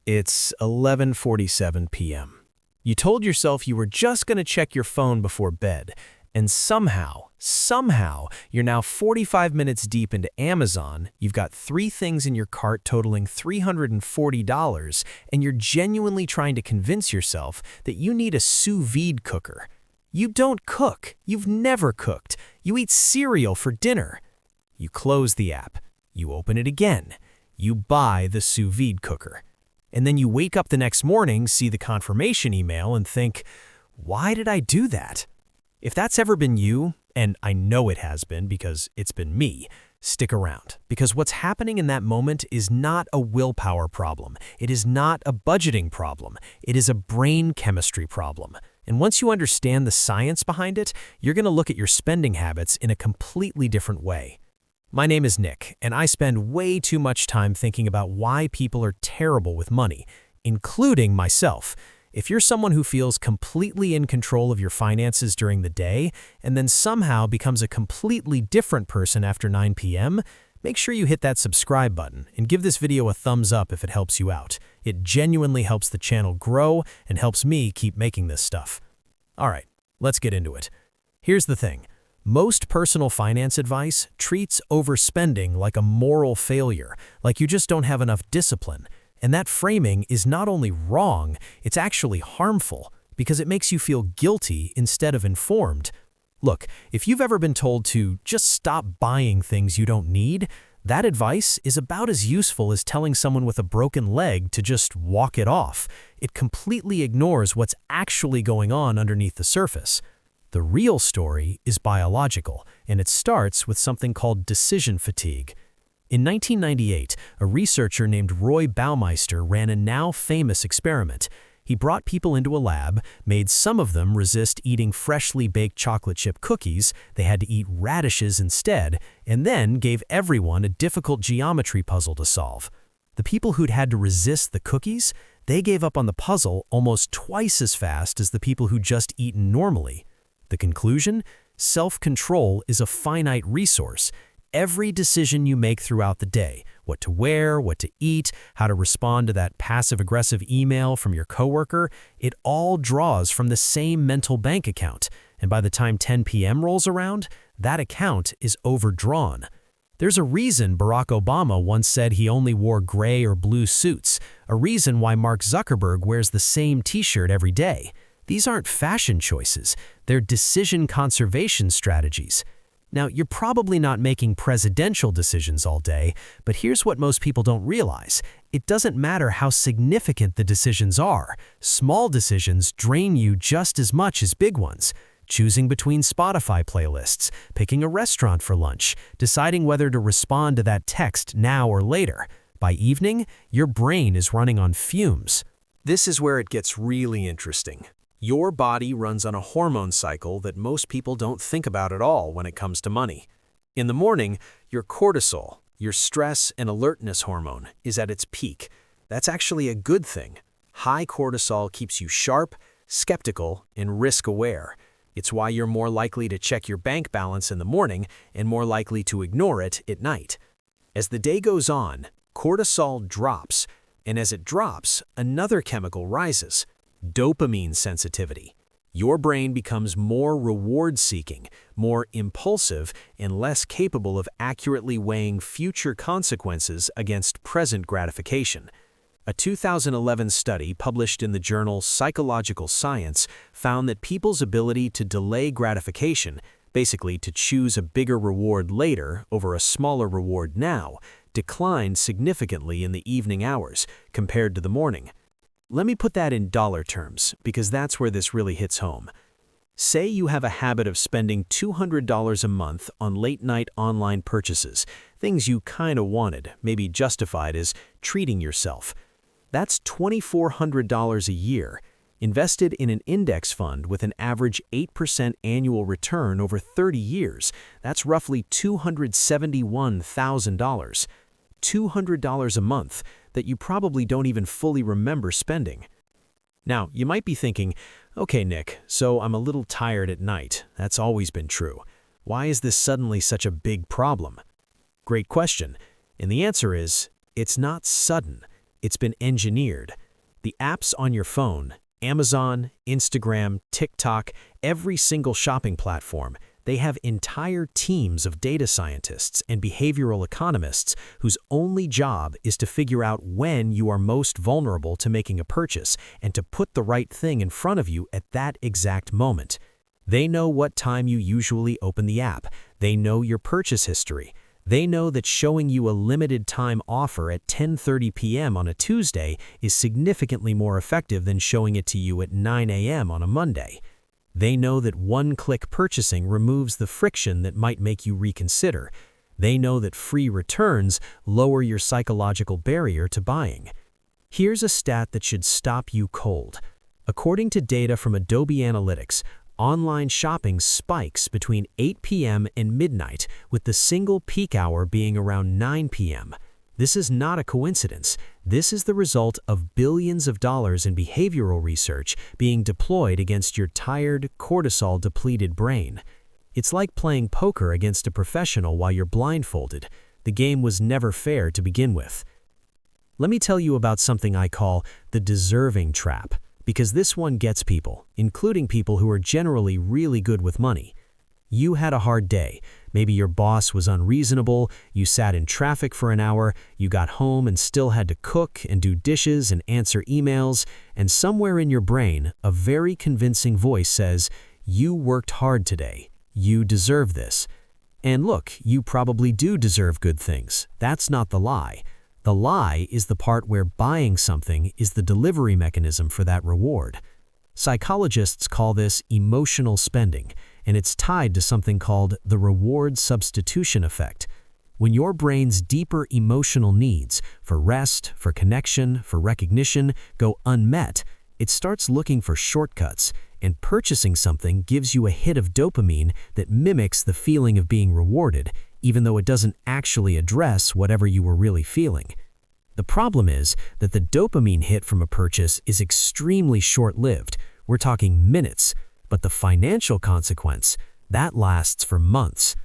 It's 11:47 p.m. You told yourself you were just going to check your phone before bed, and somehow, you're now 45 minutes deep into Amazon, you've got 3 things in your cart totaling $340, and you're genuinely trying to convince yourself that you need a sous vide cooker. You don't cook. You've never cooked. You eat cereal for dinner. You close the app. You open it again. You buy the sous vide cooker. And then you wake up the next morning, see the confirmation email, and think, why did I do that? If that's ever been you, and I know it has been because it's been me, stick around. Because what's happening in that moment is not a willpower problem. It is not a budgeting problem. It is a brain chemistry problem. And once you understand the science behind it, you're going to look at your spending habits in a completely different way. My name is Nick, and I spend way too much time thinking about why people are terrible with money, including myself. If you're someone who feels completely in control of your finances during the day and then somehow becomes a completely different person after 9 p.m., make sure you hit that subscribe button and give this video a thumbs up if it helps you out. It genuinely helps the channel grow and helps me keep making this stuff. All right, let's get into it. Here's the thing. Most personal finance advice treats overspending like a moral failure, like you just don't have enough discipline. And that framing is not only wrong, it's actually harmful because it makes you feel guilty instead of informed. Look, if you've ever been told to just stop buying things you don't need, that advice is about as useful as telling someone with a broken leg to just walk it off. It completely ignores what's actually going on underneath the surface. The real story is biological, and it starts with something called decision fatigue. In 1998, a researcher named Roy Baumeister ran a now famous experiment. He brought people into a lab, made some of them resist eating freshly baked chocolate chip cookies, they had to eat radishes instead, and then gave everyone a difficult geometry puzzle to solve. The people who'd had to resist the cookies, they gave up on the puzzle almost twice as fast as the people who'd just eaten normally. The conclusion? Self-control is a finite resource. Every decision you make throughout the day, what to wear, what to eat, how to respond to that passive-aggressive email from your coworker, it all draws from the same mental bank account. And by the time 10 p.m. rolls around, that account is overdrawn. There's a reason Barack Obama once said he only wore gray or blue suits, a reason why Mark Zuckerberg wears the same t-shirt every day. These aren't fashion choices, they're decision conservation strategies. Now, you're probably not making presidential decisions all day, but here's what most people don't realize. It doesn't matter how significant the decisions are. Small decisions drain you just as much as big ones. Choosing between Spotify playlists, picking a restaurant for lunch, deciding whether to respond to that text now or later. By evening, your brain is running on fumes. This is where it gets really interesting. Your body runs on a hormone cycle that most people don't think about at all when it comes to money. In the morning, your cortisol, your stress and alertness hormone, is at its peak. That's actually a good thing. High cortisol keeps you sharp, skeptical, and risk-aware. It's why you're more likely to check your bank balance in the morning and more likely to ignore it at night. As the day goes on, cortisol drops, and as it drops, another chemical rises. Dopamine sensitivity. Your brain becomes more reward-seeking, more impulsive, and less capable of accurately weighing future consequences against present gratification. A 2011 study published in the journal Psychological Science found that people's ability to delay gratification, basically to choose a bigger reward later over a smaller reward now, declined significantly in the evening hours compared to the morning. Let me put that in dollar terms, because that's where this really hits home. Say you have a habit of spending $200 a month on late-night online purchases, things you kinda wanted, maybe justified as treating yourself. That's $2,400 a year, invested in an index fund with an average 8% annual return over 30 years. That's roughly $271,000. $200 a month that you probably don't even fully remember spending. Now, you might be thinking, okay, Nick, so I'm a little tired at night. That's always been true. Why is this suddenly such a big problem? Great question. And the answer is, it's not sudden. It's been engineered. The apps on your phone, Amazon, Instagram, TikTok, every single shopping platform, they have entire teams of data scientists and behavioral economists whose only job is to figure out when you are most vulnerable to making a purchase and to put the right thing in front of you at that exact moment. They know what time you usually open the app. They know your purchase history. They know that showing you a limited time offer at 10:30 p.m. on a Tuesday is significantly more effective than showing it to you at 9 a.m. on a Monday. They know that one-click purchasing removes the friction that might make you reconsider. They know that free returns lower your psychological barrier to buying. Here's a stat that should stop you cold. According to data from Adobe Analytics, online shopping spikes between 8 p.m. and midnight, with the single peak hour being around 9 p.m. This is not a coincidence. This is the result of billions of dollars in behavioral research being deployed against your tired, cortisol-depleted brain. It's like playing poker against a professional while you're blindfolded. The game was never fair to begin with. Let me tell you about something I call the deserving trap, because this one gets people, including people who are generally really good with money. You had a hard day. Maybe your boss was unreasonable, you sat in traffic for an hour, you got home and still had to cook and do dishes and answer emails, and somewhere in your brain, a very convincing voice says, "You worked hard today. You deserve this." And look, you probably do deserve good things. That's not the lie. The lie is the part where buying something is the delivery mechanism for that reward. Psychologists call this emotional spending, and it's tied to something called the reward substitution effect. When your brain's deeper emotional needs for rest, for connection, for recognition go unmet, it starts looking for shortcuts, and purchasing something gives you a hit of dopamine that mimics the feeling of being rewarded, even though it doesn't actually address whatever you were really feeling. The problem is that the dopamine hit from a purchase is extremely short-lived. We're talking minutes, but the financial consequence, that lasts for months.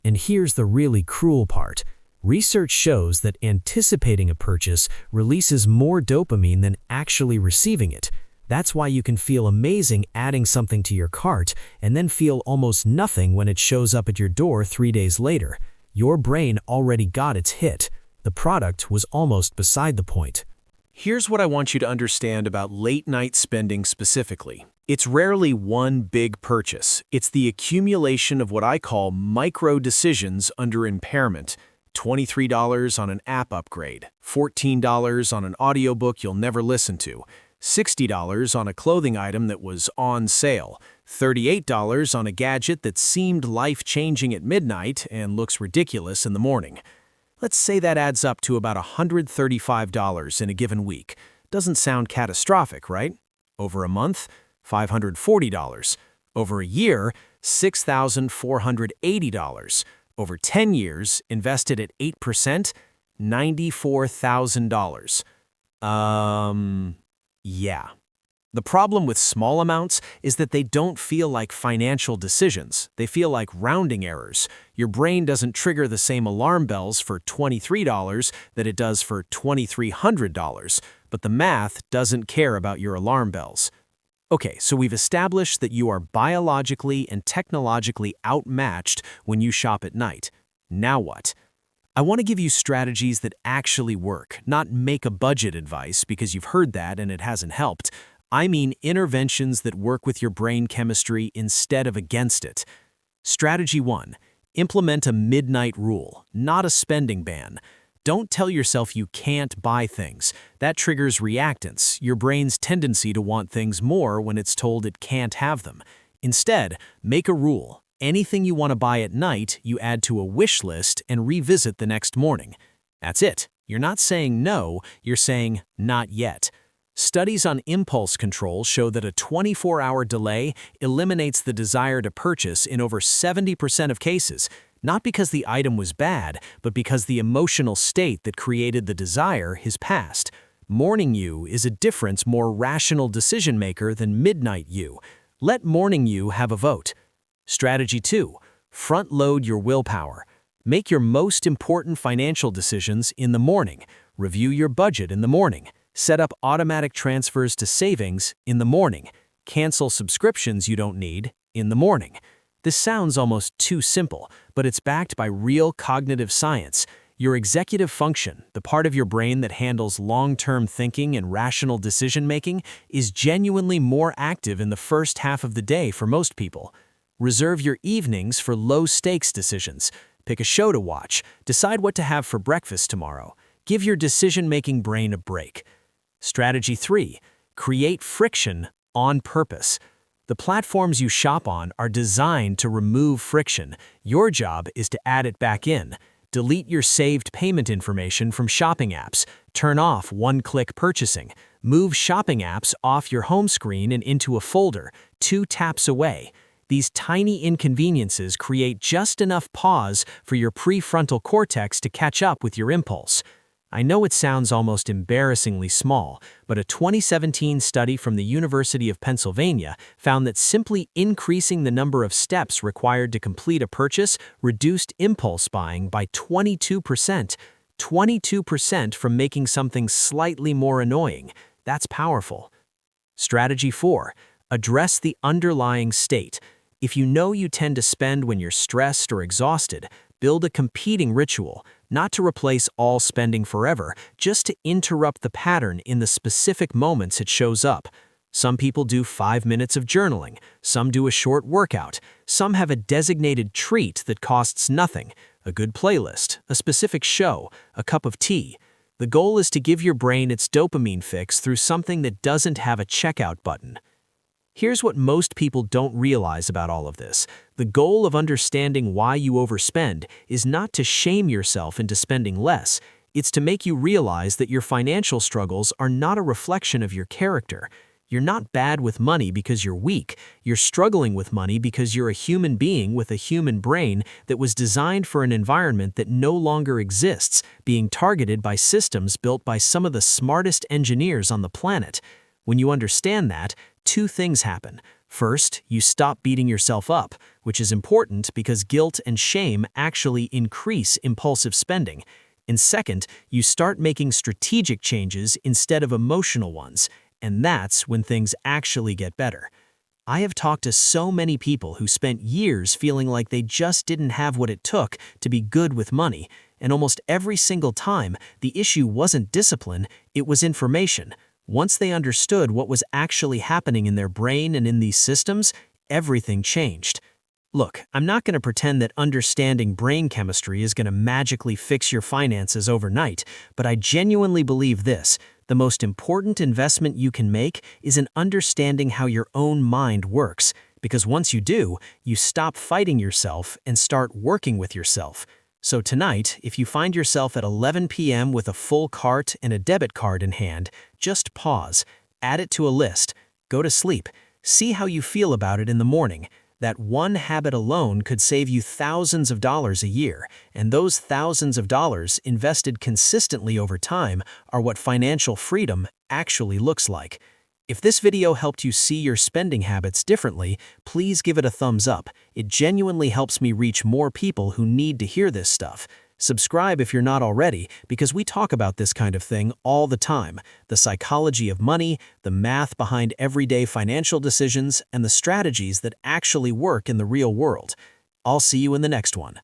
And here's the really cruel part. Research shows that anticipating a purchase releases more dopamine than actually receiving it. That's why you can feel amazing adding something to your cart and then feel almost nothing when it shows up at your door 3 days later. Your brain already got its hit. The product was almost beside the point. Here's what I want you to understand about late-night spending specifically. It's rarely one big purchase. It's the accumulation of what I call micro-decisions under impairment. $23 on an app upgrade, $14 on an audiobook you'll never listen to, $60 on a clothing item that was on sale, $38 on a gadget that seemed life-changing at midnight and looks ridiculous in the morning. Let's say that adds up to about $135 in a given week. Doesn't sound catastrophic, right? Over a month, $540. Over a year, $6,480. Over 10 years, invested at 8%, $94,000. Yeah. The problem with small amounts is that they don't feel like financial decisions. They feel like rounding errors. Your brain doesn't trigger the same alarm bells for $23 that it does for $2,300, but the math doesn't care about your alarm bells. Okay, so we've established that you are biologically and technologically outmatched when you shop at night. Now what? I want to give you strategies that actually work, not make a budget advice because you've heard that and it hasn't helped. I mean interventions that work with your brain chemistry instead of against it. Strategy 1. Implement a midnight rule, not a spending ban. Don't tell yourself you can't buy things. That triggers reactance, your brain's tendency to want things more when it's told it can't have them. Instead, make a rule. Anything you want to buy at night, you add to a wish list and revisit the next morning. That's it. You're not saying no, you're saying not yet. Studies on impulse control show that a 24-hour delay eliminates the desire to purchase in over 70% of cases, not because the item was bad, but because the emotional state that created the desire has passed. Morning you is a different, more rational decision maker than midnight you. Let morning you have a vote. Strategy 2. Front-load your willpower. Make your most important financial decisions in the morning. Review your budget in the morning. Set up automatic transfers to savings in the morning. Cancel subscriptions you don't need in the morning. This sounds almost too simple, but it's backed by real cognitive science. Your executive function, the part of your brain that handles long-term thinking and rational decision-making, is genuinely more active in the first half of the day for most people. Reserve your evenings for low-stakes decisions. Pick a show to watch. Decide what to have for breakfast tomorrow. Give your decision-making brain a break. Strategy 3. Create friction on purpose. The platforms you shop on are designed to remove friction. Your job is to add it back in. Delete your saved payment information from shopping apps. Turn off one-click purchasing. Move shopping apps off your home screen and into a folder, 2 taps away. These tiny inconveniences create just enough pause for your prefrontal cortex to catch up with your impulse. I know it sounds almost embarrassingly small, but a 2017 study from the University of Pennsylvania found that simply increasing the number of steps required to complete a purchase reduced impulse buying by 22%. 22% from making something slightly more annoying. That's powerful. Strategy 4. Address the underlying state. If you know you tend to spend when you're stressed or exhausted, build a competing ritual, not to replace all spending forever, just to interrupt the pattern in the specific moments it shows up. Some people do 5 minutes of journaling, some do a short workout, some have a designated treat that costs nothing, a good playlist, a specific show, a cup of tea. The goal is to give your brain its dopamine fix through something that doesn't have a checkout button. Here's what most people don't realize about all of this. The goal of understanding why you overspend is not to shame yourself into spending less. It's to make you realize that your financial struggles are not a reflection of your character. You're not bad with money because you're weak. You're struggling with money because you're a human being with a human brain that was designed for an environment that no longer exists, being targeted by systems built by some of the smartest engineers on the planet. When you understand that, 2 things happen. First, you stop beating yourself up, which is important because guilt and shame actually increase impulsive spending. And second, you start making strategic changes instead of emotional ones, and that's when things actually get better. I have talked to so many people who spent years feeling like they just didn't have what it took to be good with money, and almost every single time, the issue wasn't discipline, it was information. Once they understood what was actually happening in their brain and in these systems, everything changed. Look, I'm not going to pretend that understanding brain chemistry is going to magically fix your finances overnight, but I genuinely believe this: the most important investment you can make is in understanding how your own mind works, because once you do, you stop fighting yourself and start working with yourself. So tonight, if you find yourself at 11 p.m. with a full cart and a debit card in hand, just pause, add it to a list, go to sleep, see how you feel about it in the morning. That one habit alone could save you thousands of dollars a year, and those thousands of dollars invested consistently over time are what financial freedom actually looks like. If this video helped you see your spending habits differently, please give it a thumbs up. It genuinely helps me reach more people who need to hear this stuff. Subscribe if you're not already, because we talk about this kind of thing all the time: the psychology of money, the math behind everyday financial decisions, and the strategies that actually work in the real world. I'll see you in the next one.